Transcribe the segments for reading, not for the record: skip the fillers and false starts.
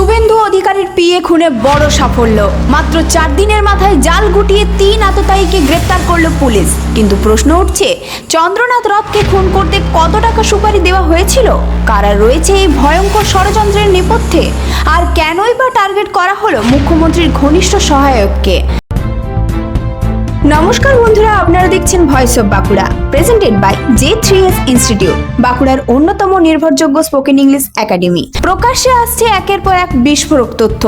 শুভেন্দু অধিকারীর পিএ খুনে বড় সাফল্য। মাত্র 4 দিনের মাথায় জাল গুটিয়ে 3 আততায়ীকে গ্রেপ্তার করল পুলিশ। কিন্তু প্রশ্ন উঠছে, চন্দ্রনাথ রথকে খুন করতে কত টাকা সুপারি দেওয়া হয়েছিল? কারা রয়েছে এই ভয়ঙ্কর ষড়যন্ত্রের নেপথ্যে? আর কেনই বা টার্গেট করা হলো মুখ্যমন্ত্রীর ঘনিষ্ঠ সহায়ককে? নমস্কার বন্ধুরা, আপনারা দেখছেন voice of Bankura, presented by J3S institute, বাঁকুড়ার অন্যতম নির্ভরযোগ্য স্পোকেন ইংলিশ একাডেমি। প্রকাশ্যে আসছে একের পর এক বিস্ফোরক তথ্য।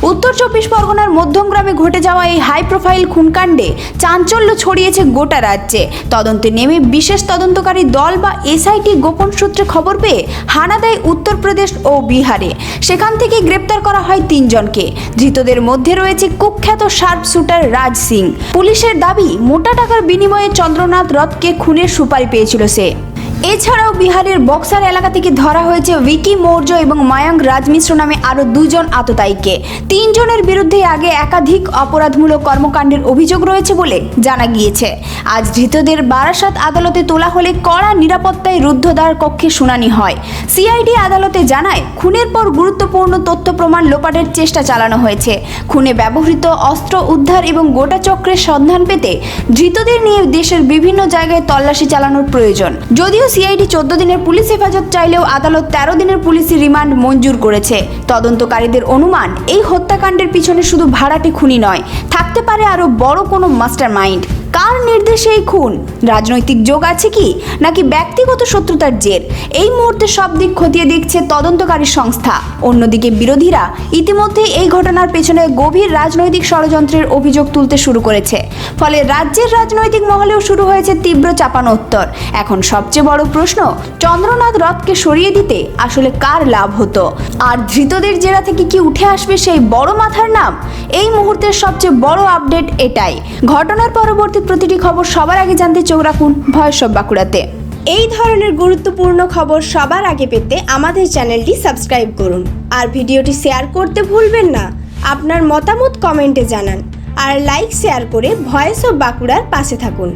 উত্তর 24 পরগনার মধ্যমগ্রামে ঘটে যাওয়া এই হাই প্রোফাইল খুনকাণ্ডে চাঞ্চল্য ছড়িয়েছে গোটা রাজ্যে। তদন্তে নেমে বিশেষ তদন্তকারী দল বা এসআইটি গোপন সূত্রে খবর পেয়ে হানা দেয় উত্তরপ্রদেশ ও বিহারে। সেখান থেকে গ্রেপ্তার করা হয় 3 জনকে। ধৃতদের মধ্যে রয়েছে কুখ্যাত শার্প শুটার রাজ সিং। পুলিশের দাবি, মোটা টাকার বিনিময়ে চন্দ্রনাথ রথকে খুনের সুপারি পেয়েছিল সে। এছাড়াও বিহারের বক্সার এলাকা থেকে ধরা হয়েছে ভিকি মৌর্য এবং মায়াঙ্ক রাজমিশ্র নামে আরও 2 জন আততায়ীকে। 3 জনের বিরুদ্ধে আগে একাধিক অপরাধমূলক কর্মকাণ্ডের অভিযোগ রয়েছে বলে জানা গিয়েছে। আজ ধৃতদের বারাসাত আদালতে তোলা হলে কড়া নিরাপত্তায় রুদ্ধদ্বার কক্ষে শুনানি হয়। সিআইডি আদালতে জানায়, খুনের পর গুরুত্বপূর্ণ তথ্য প্রমাণ লোপাটের চেষ্টা চালানো হয়েছে। খুনে ব্যবহৃত অস্ত্র উদ্ধার এবং গোটা চক্রের সন্ধান পেতে ধৃতদের নিয়ে দেশের বিভিন্ন জায়গায় তল্লাশি চালানোর প্রয়োজন। যদিও সিআইডি 14 দিনের পুলিশ হেফাজত চাইলেও আদালত 13 দিনের পুলিশি রিমান্ড মঞ্জুর করেছে। তদন্তকারীদের অনুমান, এই হত্যাকাণ্ডের পিছনে শুধু ভাড়াটে খুনি নয়, থাকতে পারে আরও বড় কোনো মাস্টার মাইন্ড। কার নির্দেশে এই খুন? রাজনৈতিক যোগ আছে কি, নাকি ব্যক্তিগত শত্রুতার জের? এই মুহূর্তে সব দিক খতিয়ে দেখছে তদন্তকারী সংস্থা। অন্যদিকে বিরোধীরা ইতিমধ্যে এই ঘটনার পেছনে গভীর রাজনৈতিক ষড়যন্ত্রের অভিযোগ তুলতে শুরু করেছে। ফলে রাজ্যের রাজনৈতিক মহলেও শুরু হয়েছে তীব্র চাপানোত্তর। এখন সবচেয়ে বড় প্রশ্ন, চন্দ্রনাথ রথকে সরিয়ে দিতে আসলে কার লাভ হতো? আর ধৃতদের জেরা থেকে কি উঠে আসবে সেই বড় মাথার নাম? এই মুহূর্তের সবচেয়ে বড় আপডেট এটাই। ঘটনার পরবর্তী প্রতিটি খবর সবার আগে জানতে চোখ রাখুন ভয়েস অফ বাঁকুড়াতে। এই ধরনের গুরুত্বপূর্ণ খবর সবার আগে পেতে আমাদের চ্যানেলটি সাবস্ক্রাইব করুন আর ভিডিওটি শেয়ার করতে ভুলবেন না। আপনার মতামত কমেন্টে জানান আর লাইক শেয়ার করে ভয়েস অফ বাঁকুড়ার পাশে থাকুন।